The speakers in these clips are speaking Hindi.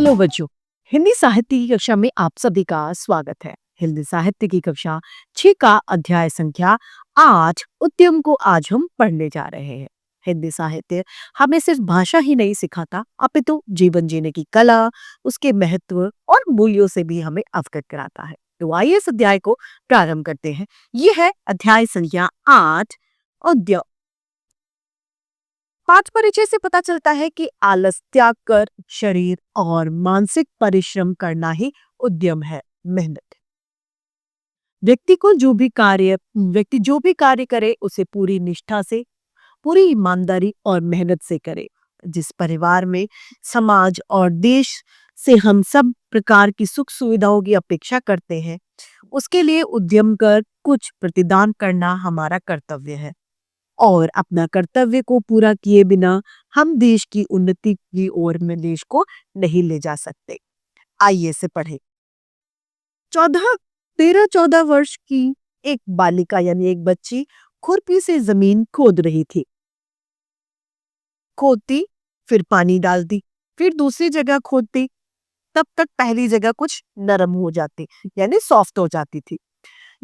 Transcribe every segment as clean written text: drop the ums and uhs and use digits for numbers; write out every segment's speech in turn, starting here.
हेलो बच्चों। हिंदी साहित्य की कक्षा में आप सभी का स्वागत है। हिंदी साहित्य की कक्षा 6 का अध्याय संख्या 8 उद्यम को आज हम पढ़ने जा रहे हैं। हिंदी साहित्य हमें सिर्फ भाषा ही नहीं सिखाता, अपितु जीवन जीने की कला, उसके महत्व और मूल्यों से भी हमें अवगत कराता है। तो आइए इस अध्याय को प्रारंभ करते हैं। यह है अध्याय संख्या 8 उद्यम। पाठ परिचय से पता चलता है कि आलस त्याग कर शरीर और मानसिक परिश्रम करना ही उद्यम है, मेहनत। व्यक्ति जो भी कार्य करे उसे पूरी निष्ठा से, पूरी ईमानदारी और मेहनत से करे। जिस परिवार में समाज और देश से हम सब प्रकार की सुख सुविधाओं की अपेक्षा करते हैं, उसके लिए उद्यम कर कुछ प्रतिदान करना हमारा कर्तव्य है। और अपना कर्तव्य को पूरा किए बिना हम देश की उन्नति की ओर में देश को नहीं ले जा सकते। आइए से पढ़े। 13-14 वर्ष की एक बालिका यानी एक बच्ची खुरपी से जमीन खोद रही थी। खोदती, फिर पानी डालती, फिर दूसरी जगह खोदती, तब तक पहली जगह कुछ नरम हो जाती यानी सॉफ्ट हो जाती थी।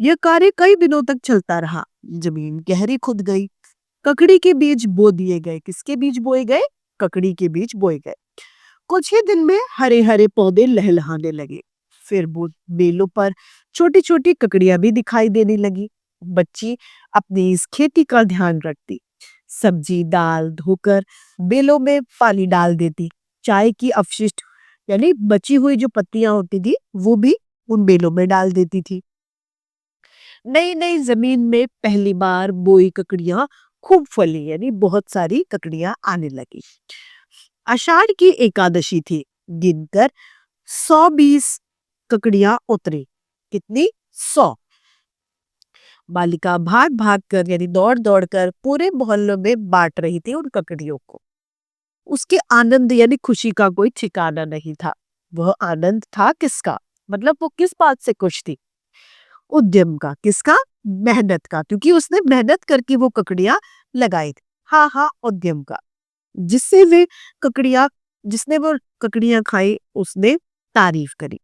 यह कार्य कई दिनों तक चलता रहा। जमीन गहरी खुद गई, ककड़ी के बीज बो दिए गए। किसके बीज बोए गए? ककड़ी के बीज बोए गए। कुछ ही दिन में हरे हरे पौधे लहलहाने लगे। फिर बेलों पर छोटी छोटी ककड़ियां भी दिखाई देने लगी। बच्ची अपनी इस खेती का ध्यान रखती। सब्जी दाल धोकर बेलों में पानी डाल देती। चाय की अपशिष्ट यानी बची हुई जो पत्तियां होती थी वो भी उन बेलों में डाल देती थी। नई नई जमीन में पहली बार बोई ककड़ियां खूब फली यानी बहुत सारी ककड़ियां आने लगी। आषाढ़ की एकादशी थी। गिनकर 120 ककड़ियां उतरी। कितनी? 100। बालिका भाग भाग कर यानी दौड़ दौड़ कर पूरे मोहल्लों में बांट रही थी उन ककड़ियों को। उसके आनंद यानी खुशी का कोई ठिकाना नहीं था। वह आनंद था किसका? मतलब वो किस बात से खुश थी? उद्यम का। किसका? मेहनत का, क्योंकि उसने मेहनत करके वो ककड़ियां लगाई थी। हाँ हाँ, उद्यम का। जिससे वे ककड़ियां जिसने वो ककड़ियां खाई उसने तारीफ करी।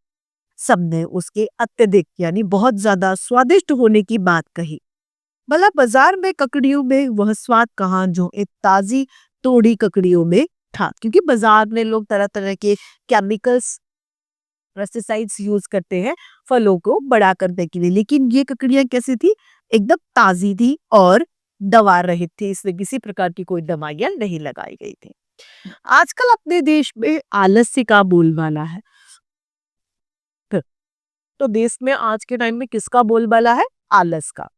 सबने उसके अत्यधिक यानी बहुत ज्यादा स्वादिष्ट होने की बात कही। भला बाजार में ककड़ियों में वह स्वाद कहाँ जो एक ताजी तोड़ी ककड़ियों में था। क्योंकि बाजार में लोग तरह तरह के केमिकल्स, पेस्टिसाइड्स यूज करते हैं फलों को बड़ा करने के लिए, लेकिन ये ककड़ियां कैसी थी? एकदम ताजी थी और दवा रहित थी। इसमें किसी प्रकार की कोई दवाइयां नहीं लगाई गई थी। आजकल अपने देश में आलस्य का बोलबाला है। तो देश में आज के टाइम में किसका बोलबाला है? आलस का।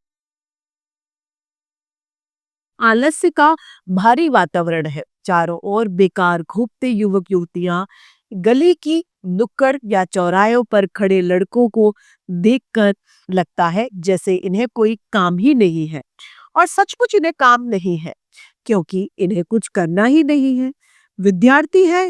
आलस्य का भारी वातावरण है। चारों ओर बेकार घूमते युवक युवतियां गली की नुक्कड़ या चौराहों पर खड़े लड़कों को देखकर लगता है जैसे इन्हें कोई काम ही नहीं है। और सचमुच इन्हें काम नहीं है, क्योंकि इन्हें कुछ करना ही नहीं है। विद्यार्थी है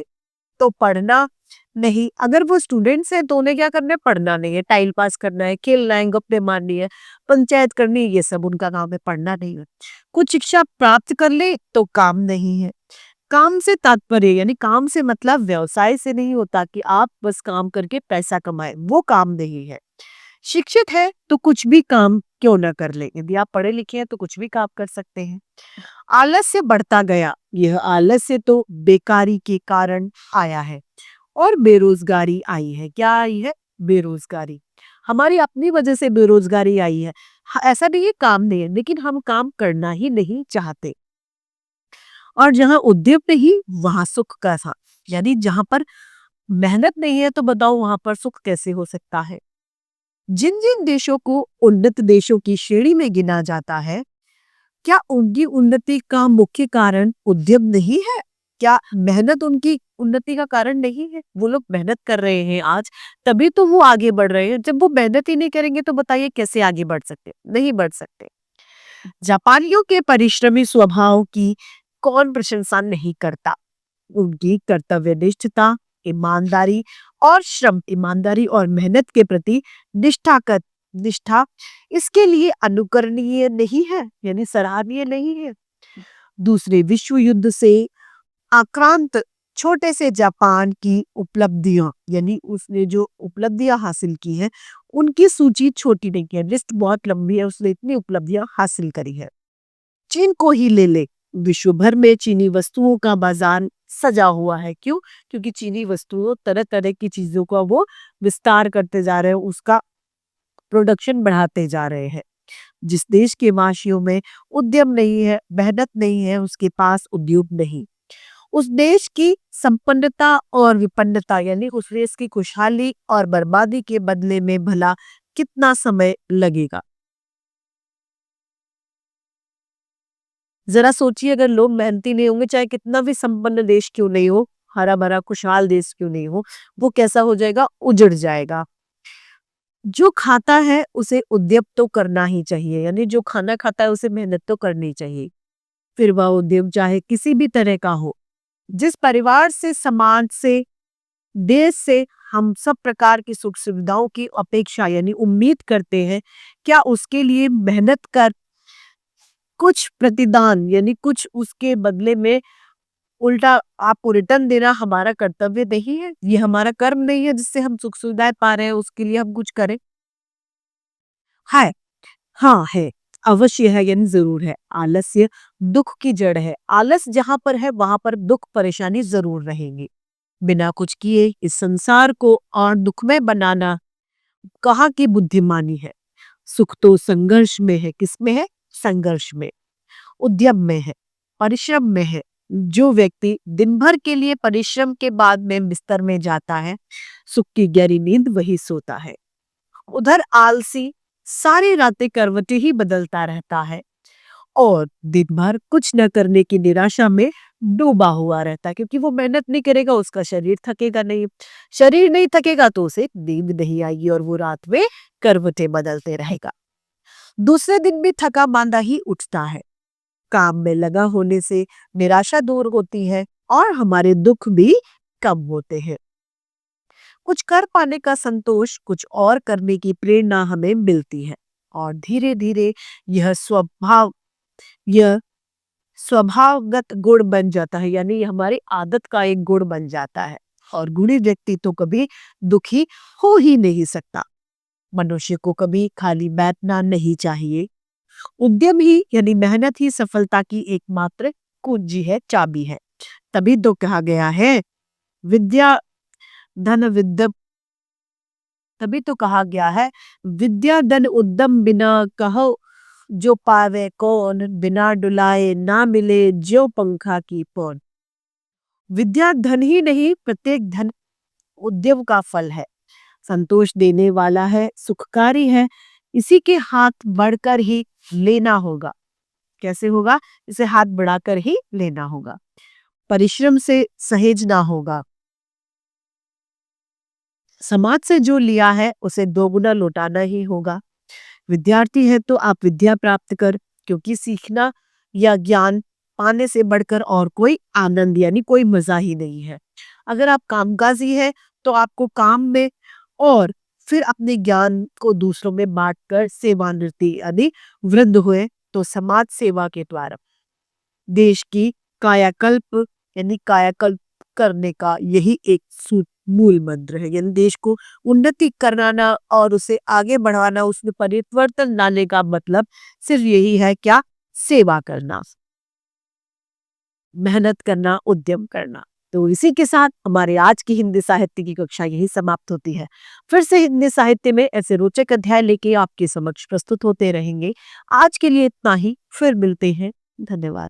तो पढ़ना नहीं, अगर वो स्टूडेंट्स हैं तो उन्हें क्या करना है? पढ़ना नहीं है, टाइम पास करना है, खेलना है, गप्पे मारनी है, पंचायत करनी है, ये सब उनका काम है, पढ़ना नहीं है। कुछ शिक्षा प्राप्त कर ले तो काम नहीं है। काम से तात्पर्य यानी काम से मतलब व्यवसाय से नहीं होता कि आप बस काम करके पैसा कमाए, वो काम नहीं है। शिक्षित है तो कुछ भी काम क्यों ना कर ले। यदि आप पढ़े लिखे हैं तो कुछ भी काम कर सकते हैं। आलस्य बढ़ता गया। यह आलस्य तो बेकारी के कारण आया है और बेरोजगारी आई है। क्या आई है? बेरोजगारी। हमारी अपनी वजह से बेरोजगारी आई है। ऐसा नहीं है काम नहीं है, लेकिन हम काम करना ही नहीं चाहते। और जहां उद्यम नहीं वहां सुख का था। यानी जहां पर मेहनत नहीं है तो बताओ वहां पर सुख कैसे हो सकता है? जिन जिन देशों को उन्नत देशों की श्रेणी में गिना जाता है, क्या उनकी उन्नति का मुख्य कारण उद्यम नहीं है? क्या मेहनत उनकी उन्नति का कारण नहीं है? वो लोग मेहनत कर रहे हैं आज, तभी तो वो आगे बढ़ रहे हैं। जब वो मेहनत ही नहीं करेंगे तो बताइए कैसे आगे बढ़ सकते? नहीं बढ़ सकते। जापानियों के परिश्रमी स्वभाव की कौन प्रशंसा नहीं करता? उनकी कर्तव्यनिष्ठता, ईमानदारी और श्रम, ईमानदारी और मेहनत के प्रति निष्ठा इसके लिए अनुकरणीय नहीं है यानी सराहनीय नहीं है। दूसरे विश्व युद्ध से आक्रांत छोटे से जापान की उपलब्धियां, यानी उसने जो उपलब्धियां हासिल की है उनकी सूची छोटी नहीं है, लिस्ट बहुत लंबी है, उसने इतनी उपलब्धियां हासिल करी है। चीन को ही ले ले, विश्व भर में चीनी वस्तुओं का बाजार सजा हुआ है। क्यों? क्योंकि चीनी वस्तुओं, तरह तरह की चीजों का वो विस्तार करते जा रहे हैं, उसका प्रोडक्शन बढ़ाते जा रहे हैं। जिस देश के वासियों में उद्यम नहीं है, मेहनत नहीं है, उसके पास उद्योग नहीं। उस देश की संपन्नता और विपन्नता, यानी उस देश की खुशहाली और बर्बादी के बदले में भला कितना समय लगेगा। जरा सोचिए, अगर लोग मेहनती नहीं होंगे, चाहे कितना भी संपन्न देश क्यों नहीं हो, हरा भरा खुशहाल देश क्यों नहीं हो, वो कैसा हो जाएगा? उजड़ जाएगा। जो खाता है उसे उद्यम तो करना ही चाहिए, यानी जो खाना खाता है उसे मेहनत तो करनी चाहिए। फिर वह उद्यम चाहे किसी भी तरह का हो। जिस परिवार से, समाज से, देश से हम सब प्रकार की सुख सुविधाओं की अपेक्षा, यानी उम्मीद करते हैं, क्या उसके लिए मेहनत कर कुछ प्रतिदान, यानी कुछ उसके बदले में उल्टा आपको रिटर्न देना हमारा कर्तव्य नहीं है? ये हमारा कर्म नहीं है जिससे हम सुख सुविधाएं पा रहे हैं, उसके लिए हम कुछ करें? है, हाँ है, अवश्य है, यानी जरूर है। आलस्य दुख की जड़ है। आलस जहां पर है वहां पर दुख परेशानी जरूर रहेंगी। बिना कुछ किए इस संसार को और दुखमय बनाना कहाँ की बुद्धिमानी है? सुख तो संघर्ष में है। किसमें है? संघर्ष में, उद्यम में है, परिश्रम में है। जो व्यक्ति दिन भर के लिए परिश्रम के बाद में बिस्तर में जाता है, सुख की गहरी नींद वही सोता है। उधर आलसी सारी रातें करवटें ही बदलता रहता है और दिन भर कुछ न करने की निराशा में डूबा हुआ रहता है, क्योंकि वो मेहनत नहीं करेगा, उसका शरीर थकेगा नहीं। शरीर नहीं थकेगा तो उसे नींद नहीं आएगी और वो रात में करवटें बदलते रहेगा। दूसरे दिन भी थका मांदा ही उठता है। काम में लगा होने से निराशा दूर होती है और हमारे दुख भी कम होते हैं। कुछ कर पाने का संतोष, कुछ और करने की प्रेरणा हमें मिलती है और धीरे धीरे यह यह स्वभावगत गुण बन जाता है, यानी ये हमारी आदत का एक गुण बन जाता है। और गुणी व्यक्ति तो कभी दुखी हो ही नहीं सकता। मनुष्य को कभी खाली बैठना नहीं चाहिए। उद्यम ही, यानी मेहनत ही सफलता की एकमात्र कुंजी है, चाबी है। तभी तो कहा गया है, विद्या धन विद्या तभी तो कहा गया है, विद्या धन उद्यम बिना कहो जो पावे कौन, बिना डुलाए ना मिले जो पंखा की पौन। विद्या धन ही नहीं, प्रत्येक धन उद्यम का फल है, संतोष देने वाला है, सुखकारी है। इसी के हाथ बढ़कर ही लेना होगा। कैसे होगा? इसे हाथ बढ़ाकर ही लेना होगा। परिश्रम से सहेजना होगा। समाज से जो लिया है उसे दोगुना लौटाना ही होगा। विद्यार्थी है तो आप विद्या प्राप्त कर, क्योंकि सीखना या ज्ञान पाने से बढ़कर और कोई आनंद, यानी कोई मजा ही नहीं है। अगर आप कामकाजी है तो आपको काम में और फिर अपने ज्ञान को दूसरों में बांटकर सेवानिवृत्ति यानी वृद्ध हुए तो समाज सेवा के द्वारा देश की कायाकल्प, यानी कायाकल्प करने का यही एक मूल मंत्र है। यानी देश को उन्नति कराना और उसे आगे बढ़ाना, उसमें परिवर्तन लाने का मतलब सिर्फ यही है, क्या? सेवा करना, मेहनत करना, उद्यम करना। तो इसी के साथ हमारे आज की हिंदी साहित्य की कक्षा यही समाप्त होती है। फिर से हिंदी साहित्य में ऐसे रोचक अध्याय लेके आपके समक्ष प्रस्तुत होते रहेंगे। आज के लिए इतना ही, फिर मिलते हैं। धन्यवाद।